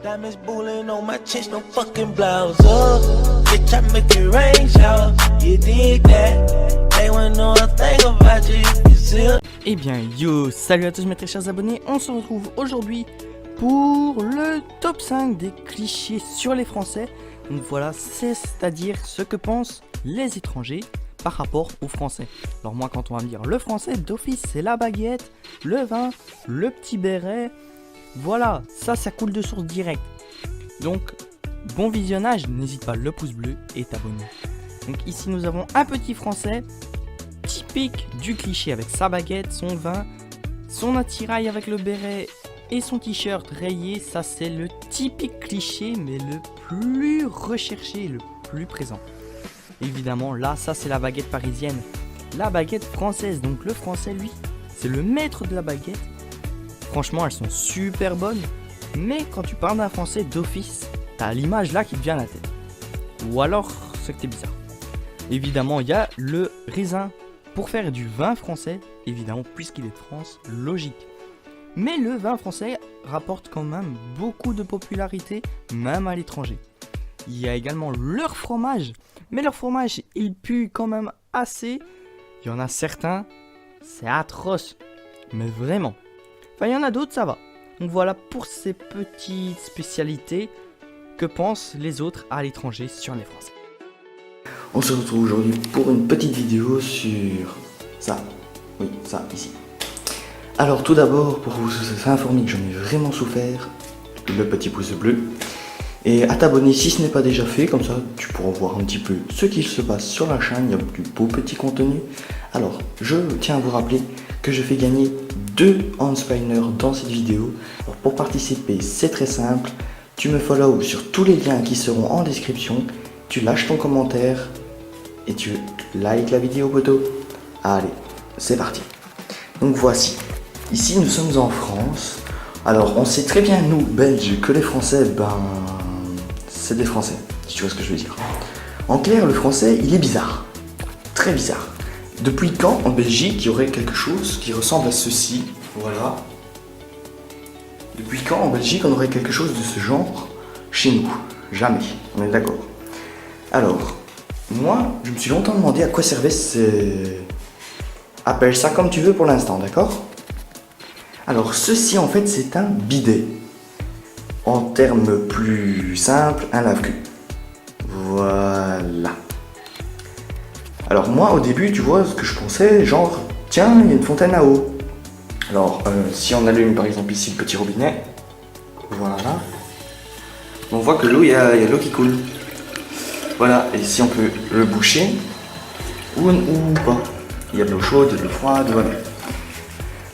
Diamonds bullying on my chest, no fucking blouse up. Bitch, I make it rain shower. You dig that? They wanna know a thing about you. You see? Eh bien yo, salut à tous mes très chers abonnés, on se retrouve aujourd'hui pour le top 5 des clichés sur les Français. Donc voilà, c'est-à-dire ce que pensent les étrangers par rapport aux Français. Alors moi quand on va me dire le Français d'office c'est la baguette, le vin, le petit béret. Voilà, ça coule de source directe. Donc bon visionnage, n'hésite pas le pouce bleu et t'abonner. Donc ici nous avons un petit Français typique du cliché avec sa baguette, son vin, son attirail avec le béret et son t-shirt rayé. Ça c'est le typique cliché mais le plus recherché, le plus présent. Évidemment là ça c'est la baguette parisienne, la baguette française. Donc le français lui c'est le maître de la baguette. Franchement elles sont super bonnes, mais quand tu parles d'un français d'office, t'as l'image là qui te vient à la tête. Ou alors c'est que t'es bizarre. Évidemment il y a le raisin pour faire du vin français, évidemment puisqu'il est de France, logique. Mais le vin français rapporte quand même beaucoup de popularité, même à l'étranger. Il y a également leur fromage, mais leur fromage il pue quand même assez. Il y en a certains, c'est atroce, mais vraiment. Enfin il y en a d'autres, ça va. Donc voilà pour ces petites spécialités. Que pensent les autres à l'étranger sur les Français? On se retrouve aujourd'hui pour une petite vidéo sur ça. Oui, ça, ici. Alors tout d'abord, pour vous informer que j'en ai vraiment souffert, le petit pouce bleu. Et à t'abonner si ce n'est pas déjà fait, comme ça tu pourras voir un petit peu ce qu'il se passe sur la chaîne, il y a du beau petit contenu. Alors, je tiens à vous rappeler que je fais gagner 2 handspiners dans cette vidéo. Alors, pour participer, c'est très simple, tu me follow sur tous les liens qui seront en description, tu lâches ton commentaire et tu likes la vidéo poteau. Allez, c'est parti. Donc voici, ici nous sommes en France. Alors on sait très bien nous Belges que les Français, c'est des Français, si tu vois ce que je veux dire. En clair, le français il est bizarre, très bizarre. Depuis quand en Belgique il y aurait quelque chose qui ressemble à ceci? Voilà. Depuis quand en Belgique on aurait quelque chose de ce genre chez nous? Jamais, on est d'accord. Alors, moi, je me suis longtemps demandé à quoi servait ces... Appelle ça comme tu veux pour l'instant, d'accord? Alors, ceci, en fait, c'est un bidet. En termes plus simples, un lave-cul. Voilà. Alors, moi, au début, tu vois, ce que je pensais, genre, tiens, il y a une fontaine à eau. Alors, si on allume, par exemple, ici, le petit robinet, voilà. On voit que l'eau, il y a l'eau qui coule. Voilà, et si on peut le boucher, ou pas. Il y a de l'eau chaude, de l'eau froide, voilà.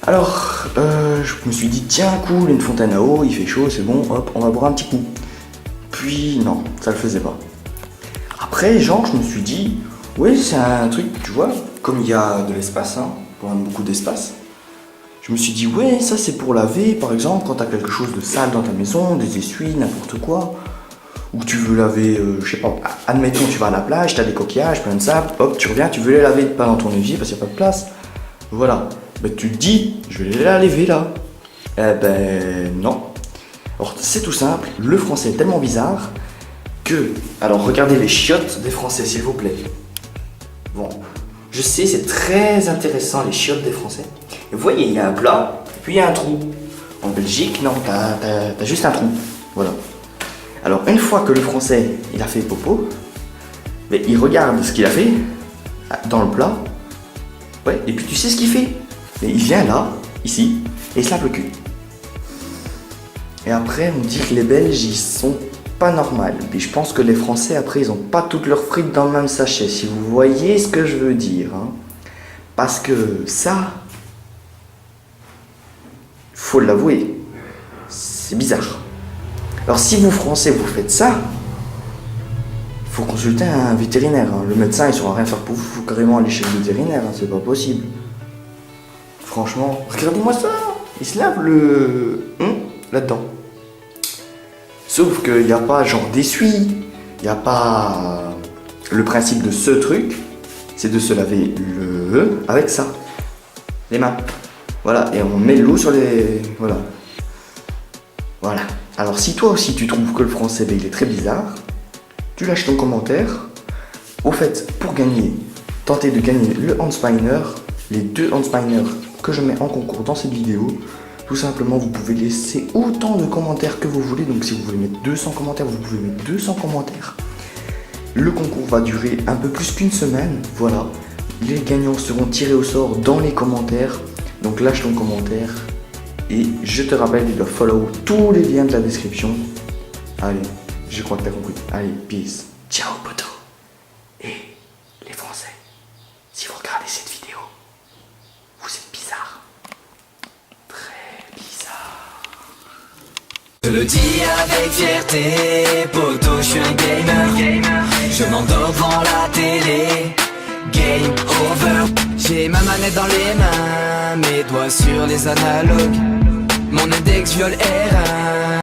Alors, je me suis dit, tiens, cool, une fontaine à eau, il fait chaud, c'est bon, hop, on va boire un petit coup. Puis, non, ça le faisait pas. Après, genre, je me suis dit, ouais, c'est un truc, tu vois, comme il y a de l'espace, hein, quand même beaucoup d'espace. Je me suis dit, ouais, ça c'est pour laver, par exemple, quand t'as quelque chose de sale dans ta maison, des essuies, n'importe quoi. Ou tu veux laver, je sais pas, admettons tu vas à la plage, tu as des coquillages, plein de sable, hop, tu reviens, tu veux les laver pas dans ton évier parce qu'il n'y a pas de place. Voilà, ben, tu te dis, je vais les laver là. Eh ben non. Alors c'est tout simple, le français est tellement bizarre que... Alors regardez les chiottes des Français s'il vous plaît. Bon, je sais c'est très intéressant les chiottes des Français. Et vous voyez, il y a un plat, puis il y a un trou. En Belgique, non, t'as juste un trou, voilà. Alors une fois que le français il a fait popo, mais il regarde ce qu'il a fait dans le plat, ouais, et puis tu sais ce qu'il fait, mais il vient là, ici, et il se lave le cul. Et après on dit que les Belges ils sont pas normaux, puis je pense que les Français après ils ont pas toutes leurs frites dans le même sachet, si vous voyez ce que je veux dire, hein. Parce que ça, faut l'avouer, c'est bizarre. Alors si vous Français vous faites ça, faut consulter un vétérinaire, hein. Le médecin il saura rien faire pour vous, faut carrément aller chez le vétérinaire, hein. C'est pas possible. Franchement, regardez-moi ça, il se lave le... là-dedans. Sauf qu'il n'y a pas genre d'essuie, il n'y a pas... Le principe de ce truc, c'est de se laver avec ça, les mains. Voilà, et on met l'eau sur les... Voilà. Alors si toi aussi tu trouves que le français il est très bizarre, tu lâches ton commentaire. Au fait, pour gagner, tenter de gagner le Handspiner, les 2 Handspiners que je mets en concours dans cette vidéo, tout simplement vous pouvez laisser autant de commentaires que vous voulez. Donc si vous voulez mettre 200 commentaires, vous pouvez mettre 200 commentaires. Le concours va durer un peu plus qu'une semaine, voilà. Les gagnants seront tirés au sort dans les commentaires. Donc lâche ton commentaire. Et je te rappelle, tu dois follow tous les liens de la description. Allez, je crois que tu as compris. Allez, peace. Ciao, poto. Et les Français, si vous regardez cette vidéo, vous êtes bizarre. Très bizarre. Je le dis avec fierté, poto, je suis un gamer. Je m'endors devant la télé. Game over. J'ai ma manette dans les mains, mes doigts sur les analogues. Mon index viole R1.